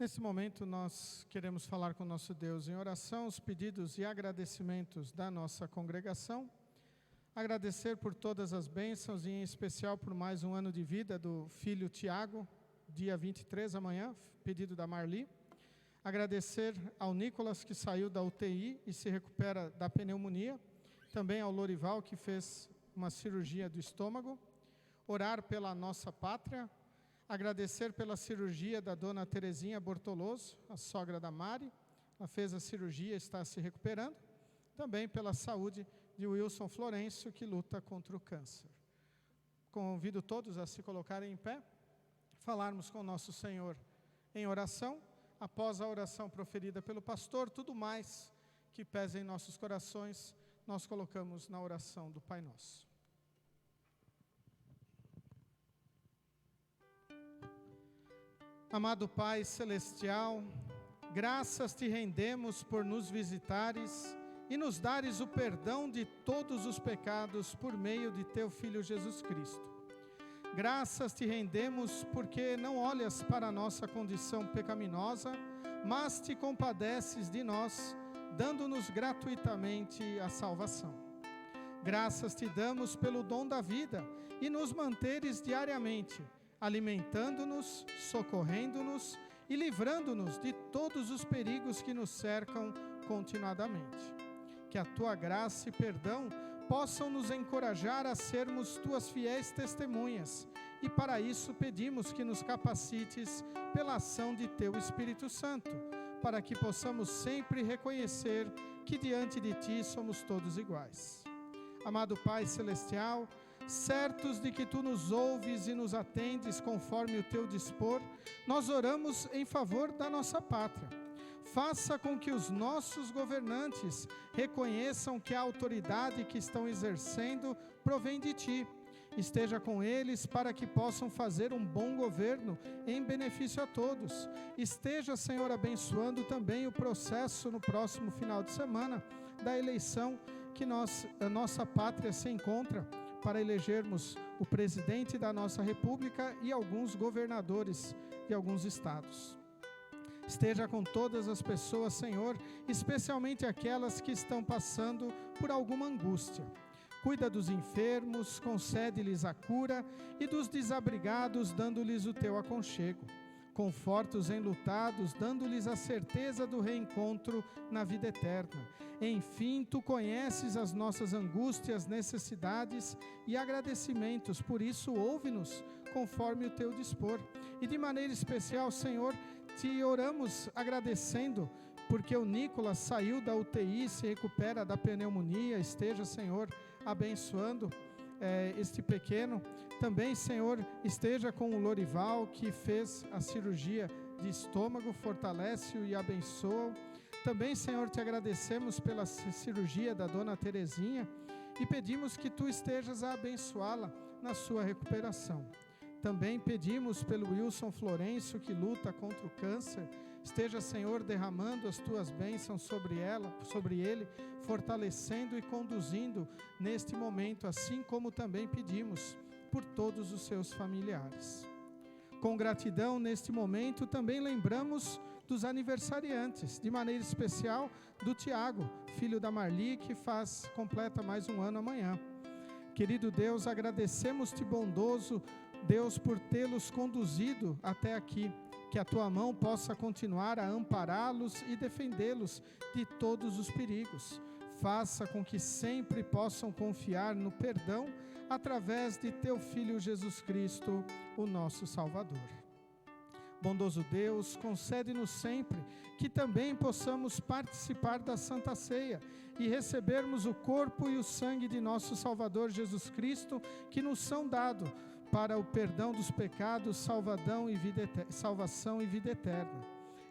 Nesse momento nós queremos falar com o nosso Deus em oração, os pedidos e agradecimentos da nossa congregação. Agradecer por todas as bênçãos e em especial por mais um ano de vida do filho Tiago, dia 23 amanhã, pedido da Marli. Agradecer ao Nicolas que saiu da UTI e se recupera da pneumonia. Também ao Lorival que fez uma cirurgia do estômago. Orar pela nossa pátria. Agradecer pela cirurgia da dona Terezinha Bortoloso, a sogra da Mari. Ela fez a cirurgia e está se recuperando. Também pela saúde de Wilson Florencio, que luta contra o câncer. Convido todos a se colocarem em pé, falarmos com o nosso Senhor em oração. Após a oração proferida pelo pastor, tudo mais que pesa em nossos corações, nós colocamos na oração do Pai Nosso. Amado Pai Celestial, graças te rendemos por nos visitares e nos dares o perdão de todos os pecados por meio de teu Filho Jesus Cristo. Graças te rendemos porque não olhas para a nossa condição pecaminosa, mas te compadeces de nós, dando-nos gratuitamente a salvação. Graças te damos pelo dom da vida e nos manteres diariamente, alimentando-nos, socorrendo-nos e livrando-nos de todos os perigos que nos cercam continuadamente. Que a tua graça e perdão possam nos encorajar a sermos tuas fiéis testemunhas, e para isso pedimos que nos capacites pela ação de teu Espírito Santo, para que possamos sempre reconhecer que diante de Ti somos todos iguais. Amado Pai Celestial, certos de que Tu nos ouves e nos atendes conforme o Teu dispor, nós oramos em favor da nossa pátria. Faça com que os nossos governantes reconheçam que a autoridade que estão exercendo provém de Ti. Esteja com eles para que possam fazer um bom governo em benefício a todos. Esteja, Senhor, abençoando também o processo no próximo final de semana da eleição que a nossa pátria se encontra para elegermos o presidente da nossa república e alguns governadores de alguns estados. Esteja com todas as pessoas, Senhor, especialmente aquelas que estão passando por alguma angústia. Cuida dos enfermos, concede-lhes a cura, e dos desabrigados, dando-lhes o teu aconchego. Conforta os enlutados, dando-lhes a certeza do reencontro na vida eterna. Enfim, tu conheces as nossas angústias, necessidades e agradecimentos, por isso ouve-nos conforme o teu dispor. E de maneira especial, Senhor, te oramos agradecendo, porque o Nicolas saiu da UTI, se recupera da pneumonia. Esteja, Senhor, abençoando este pequeno. Também, Senhor, esteja com o Lorival, que fez a cirurgia de estômago, fortalece-o e abençoa-o. Também, Senhor, te agradecemos pela cirurgia da dona Terezinha e pedimos que tu estejas a abençoá-la na sua recuperação. Também pedimos pelo Wilson Florencio, que luta contra o câncer. Esteja, Senhor, derramando as tuas bênçãos sobre ele, fortalecendo e conduzindo neste momento, assim como também pedimos por todos os seus familiares. Com gratidão, neste momento, também lembramos dos aniversariantes, de maneira especial do Tiago, filho da Marli, que completa mais um ano amanhã. Querido Deus, agradecemos-te, bondoso Deus, por tê-los conduzido até aqui. Que a tua mão possa continuar a ampará-los e defendê-los de todos os perigos. Faça com que sempre possam confiar no perdão através de teu Filho Jesus Cristo, o nosso Salvador. Bondoso Deus, concede-nos sempre que também possamos participar da Santa Ceia e recebermos o corpo e o sangue de nosso Salvador Jesus Cristo, que nos são dados para o perdão dos pecados, salvação e vida eterna.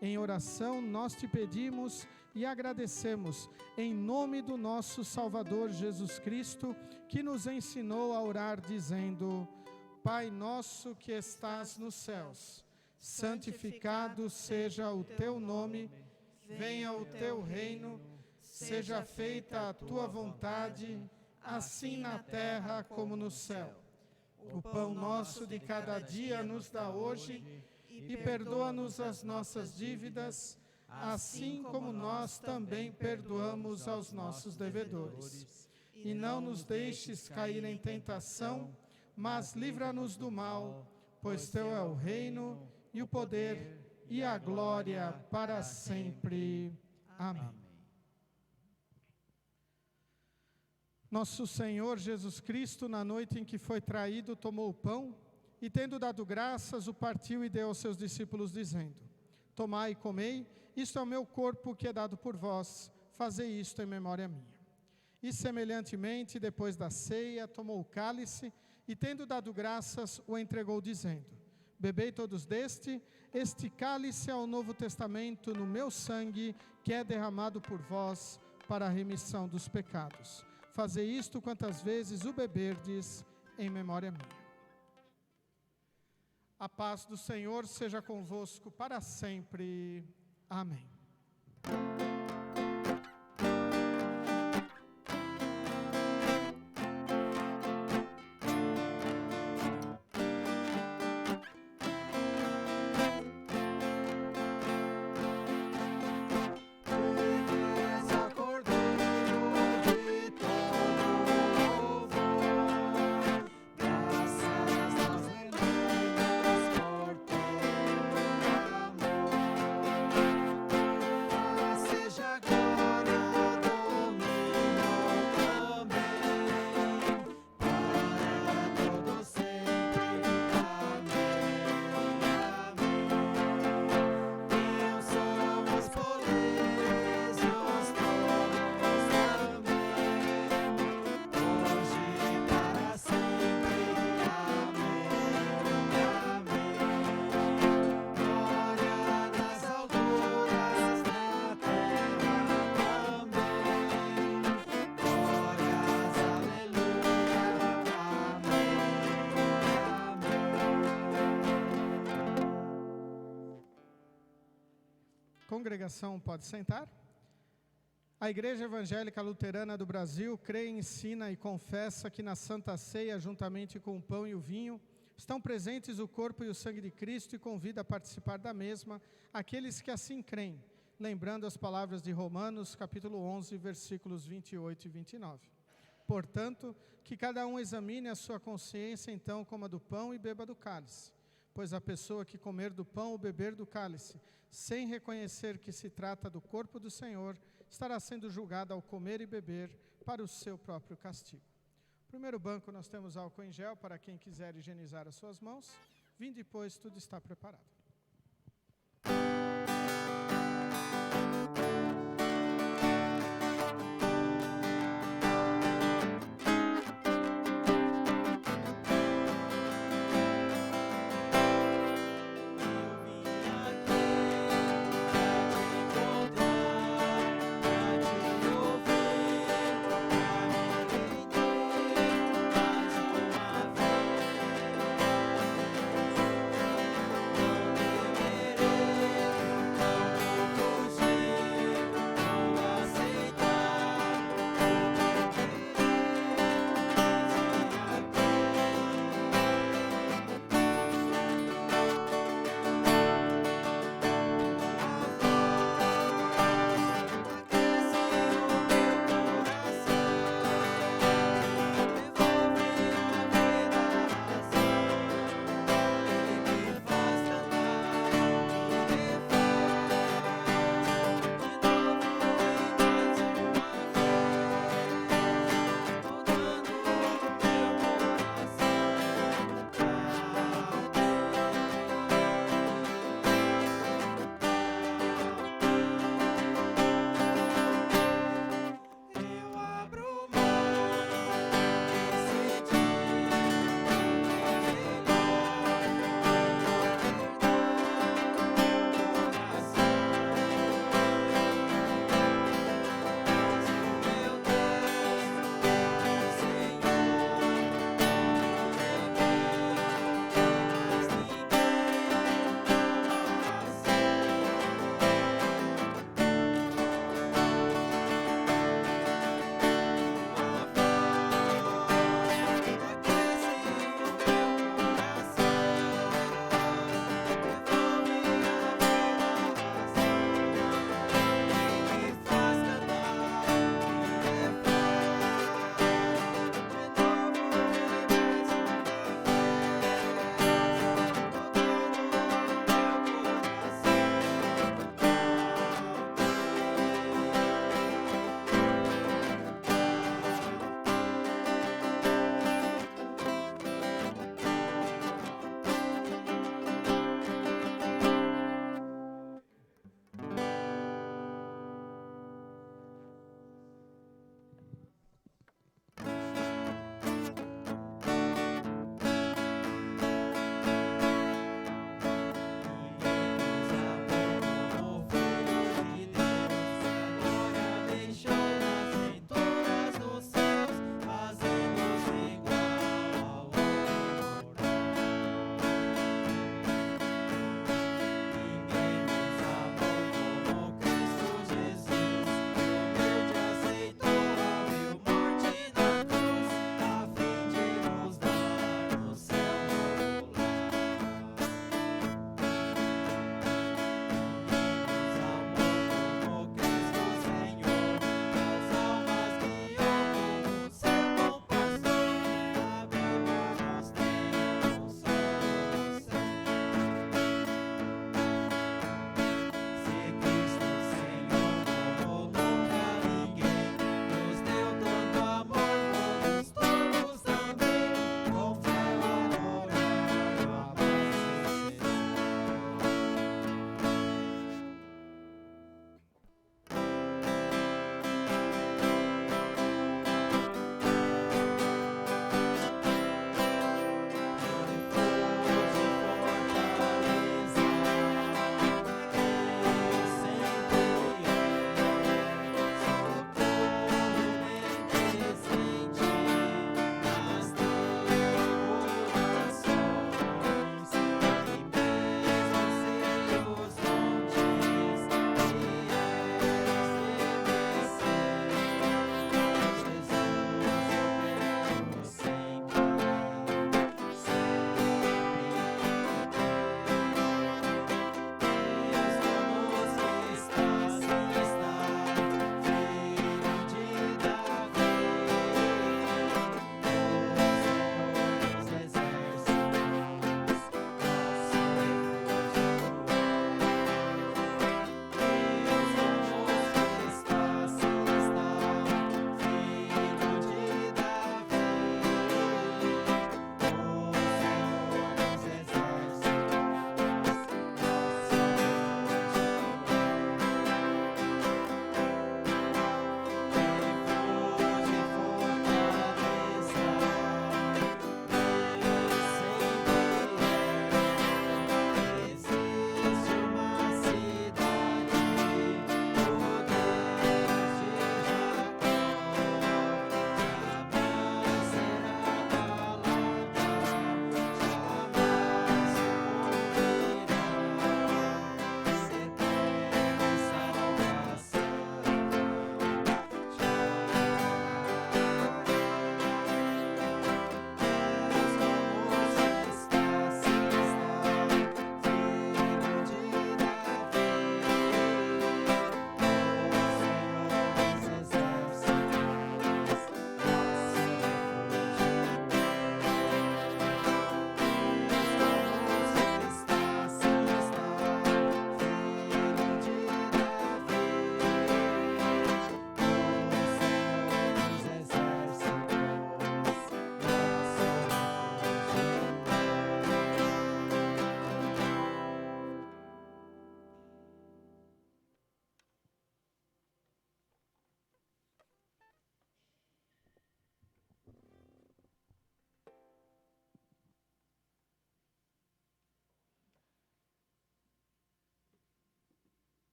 Em oração, nós te pedimos e agradecemos, em nome do nosso Salvador Jesus Cristo, que nos ensinou a orar dizendo: Pai nosso que estás nos céus, santificado seja o teu nome, venha o teu reino, seja feita a tua vontade, assim na terra como no céu. O pão nosso de cada dia nos dá hoje, e perdoa-nos as nossas dívidas, assim como nós também perdoamos aos nossos devedores. E não nos deixes cair em tentação, mas livra-nos do mal, pois teu é o reino, e o poder, e a glória para sempre. Amém. Nosso Senhor Jesus Cristo, na noite em que foi traído, tomou o pão e, tendo dado graças, o partiu e deu aos seus discípulos, dizendo: Tomai e comei, isto é o meu corpo que é dado por vós, fazei isto em memória minha. E semelhantemente, depois da ceia, tomou o cálice e, tendo dado graças, o entregou, dizendo: Bebei todos este cálice é o Novo Testamento no meu sangue, que é derramado por vós para a remissão dos pecados. Fazei isto quantas vezes o beberdes em memória minha. A paz do Senhor seja convosco para sempre. Amém. Seja congregação pode sentar. A Igreja Evangélica Luterana do Brasil crê, ensina e confessa que na Santa Ceia, juntamente com o pão e o vinho, estão presentes o corpo e o sangue de Cristo e convida a participar da mesma aqueles que assim creem, lembrando as palavras de Romanos, capítulo 11, versículos 28 e 29. Portanto, que cada um examine a sua consciência, então coma do pão e beba do cálice. Pois a pessoa que comer do pão ou beber do cálice, sem reconhecer que se trata do corpo do Senhor, estará sendo julgada ao comer e beber para o seu próprio castigo. Primeiro banco, nós temos álcool em gel para quem quiser higienizar as suas mãos. Vinde, pois, tudo está preparado. Não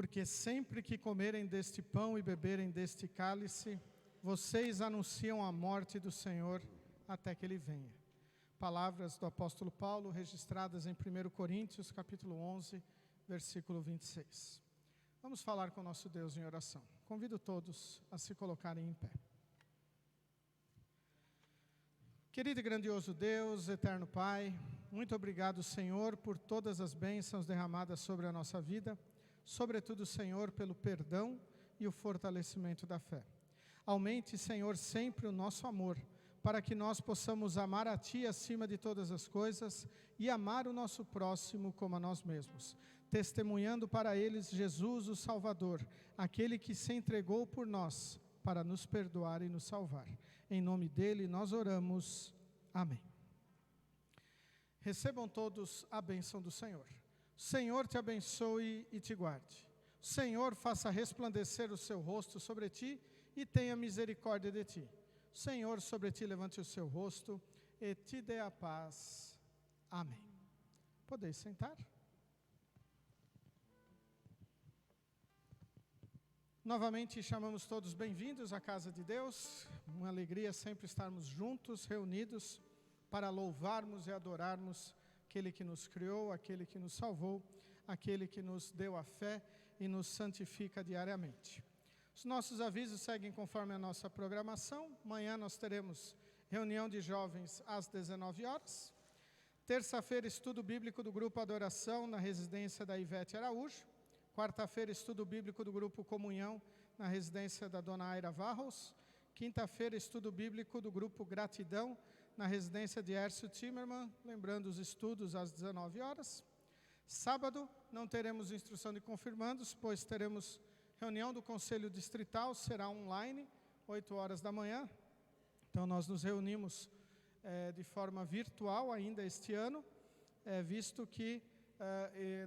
porque sempre que comerem deste pão e beberem deste cálice, vocês anunciam a morte do Senhor até que Ele venha. Palavras do apóstolo Paulo, registradas em 1 Coríntios, capítulo 11, versículo 26. Vamos falar com o nosso Deus em oração. Convido todos a se colocarem em pé. Querido e grandioso Deus, eterno Pai, muito obrigado, Senhor, por todas as bênçãos derramadas sobre a nossa vida, sobretudo, Senhor, pelo perdão e o fortalecimento da fé. Aumente, Senhor, sempre o nosso amor, para que nós possamos amar a Ti acima de todas as coisas e amar o nosso próximo como a nós mesmos, testemunhando para eles Jesus, o Salvador, aquele que se entregou por nós para nos perdoar e nos salvar. Em nome dele nós oramos. Amém. Recebam todos a bênção do Senhor. O Senhor te abençoe e te guarde. O Senhor faça resplandecer o seu rosto sobre ti e tenha misericórdia de ti. O Senhor sobre ti levante o seu rosto e te dê a paz. Amém. Podeis sentar. Novamente chamamos todos bem-vindos à casa de Deus. Uma alegria sempre estarmos juntos, reunidos, para louvarmos e adorarmos aquele que nos criou, aquele que nos salvou, aquele que nos deu a fé e nos santifica diariamente. Os nossos avisos seguem conforme a nossa programação. Amanhã nós teremos reunião de jovens às 19 horas. Terça-feira, estudo bíblico do Grupo Adoração na residência da Ivete Araújo. Quarta-feira, estudo bíblico do Grupo Comunhão na residência da Dona Aira Varros. Quinta-feira, estudo bíblico do Grupo Gratidão na residência de Hércio Timmerman, lembrando os estudos às 19 horas. Sábado, não teremos instrução de confirmandos, pois teremos reunião do Conselho Distrital, será online, 8 horas da manhã. Então, nós nos reunimos de forma virtual ainda este ano, visto que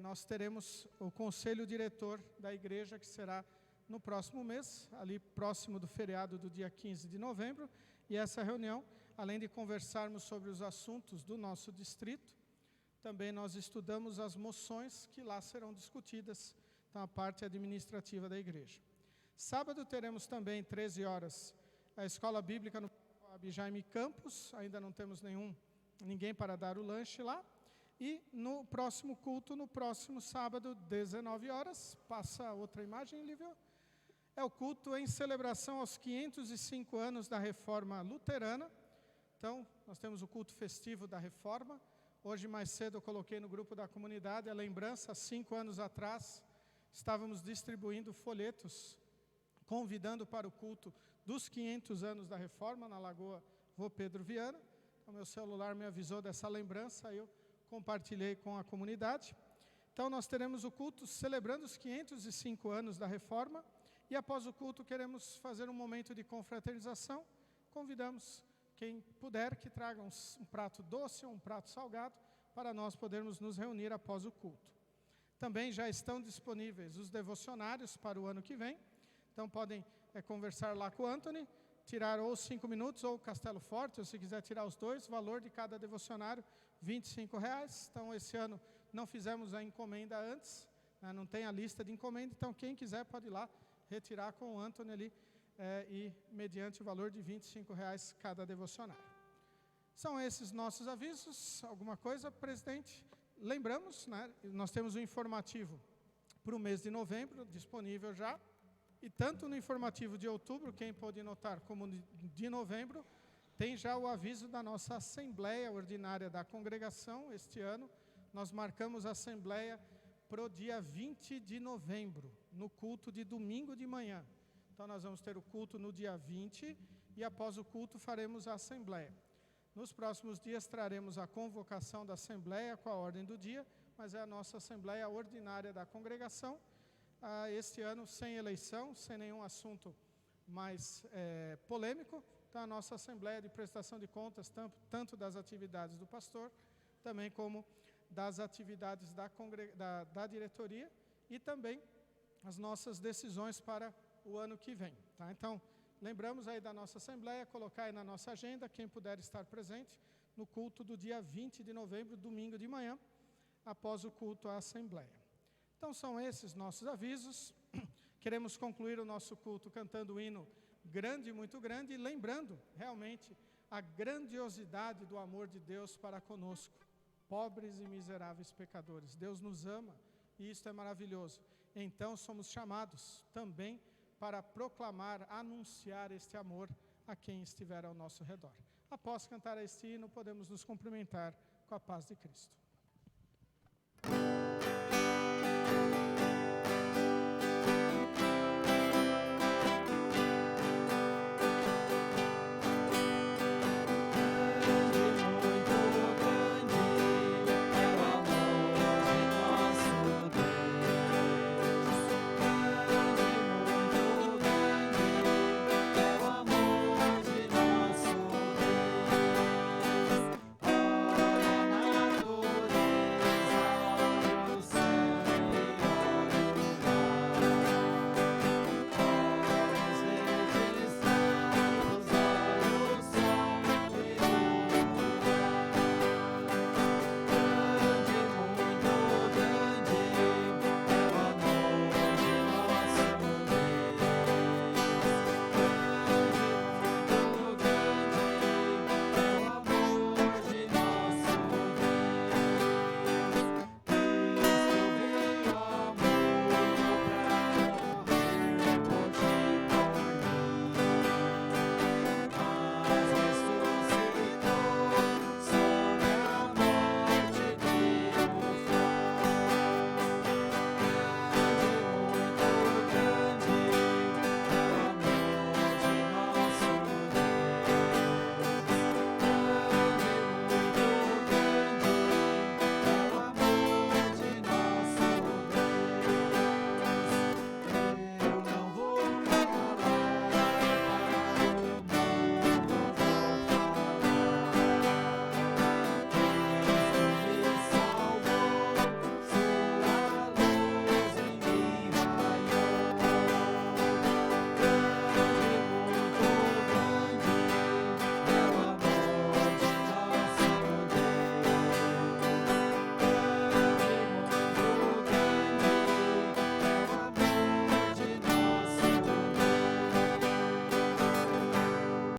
nós teremos o Conselho Diretor da Igreja, que será no próximo mês, ali próximo do feriado do dia 15 de novembro. E essa reunião, além de conversarmos sobre os assuntos do nosso distrito, também nós estudamos as moções que lá serão discutidas, então a parte administrativa da igreja. Sábado teremos também, 13 horas, a Escola Bíblica no Jaime Campos, ainda não temos ninguém para dar o lanche lá. E no próximo culto, no próximo sábado, 19 horas, passa outra imagem, Lívia, é o culto em celebração aos 505 anos da Reforma Luterana. Então, nós temos o culto festivo da Reforma. Hoje, mais cedo, eu coloquei no grupo da comunidade a lembrança, 5 anos atrás, estávamos distribuindo folhetos, convidando para o culto dos 500 anos da Reforma, na Lagoa Vô Pedro Viana. Então, meu celular me avisou dessa lembrança, eu compartilhei com a comunidade. Então, nós teremos o culto celebrando os 505 anos da Reforma, e após o culto queremos fazer um momento de confraternização. Convidamos quem puder que traga um prato doce ou um prato salgado, para nós podermos nos reunir após o culto. Também já estão disponíveis os devocionários para o ano que vem, então podem conversar lá com o Anthony, tirar ou 5 minutos ou Castelo Forte, ou se quiser tirar os dois, valor de cada devocionário, R$25. Então, esse ano não fizemos a encomenda antes, né, não tem a lista de encomenda, então quem quiser pode ir lá retirar com o Anthony ali, e mediante o valor de R$25 cada devocionário. São esses nossos avisos. Alguma coisa, presidente? Lembramos, né, nós temos um informativo para o mês de novembro, disponível já, e tanto no informativo de outubro, quem pode notar, como de novembro, tem já o aviso da nossa Assembleia Ordinária da Congregação. Este ano, nós marcamos a Assembleia para o dia 20 de novembro, no culto de domingo de manhã. Então, nós vamos ter o culto no dia 20 e após o culto faremos a Assembleia. Nos próximos dias traremos a convocação da Assembleia com a ordem do dia, mas é a nossa Assembleia Ordinária da Congregação. Este ano sem eleição, sem nenhum assunto mais polêmico. Então, a nossa Assembleia de Prestação de Contas, tanto das atividades do pastor, também como das atividades da diretoria e também as nossas decisões para o ano que vem. Tá? Então, lembramos aí da nossa Assembleia, colocar aí na nossa agenda, quem puder estar presente, no culto do dia 20 de novembro, domingo de manhã, após o culto à Assembleia. Então são esses nossos avisos. Queremos concluir o nosso culto cantando o hino Grande e Muito Grande, lembrando realmente a grandiosidade do amor de Deus para conosco, pobres e miseráveis pecadores. Deus nos ama e isto é maravilhoso. Então somos chamados também para proclamar, anunciar este amor a quem estiver ao nosso redor. Após cantar este hino, podemos nos cumprimentar com a paz de Cristo.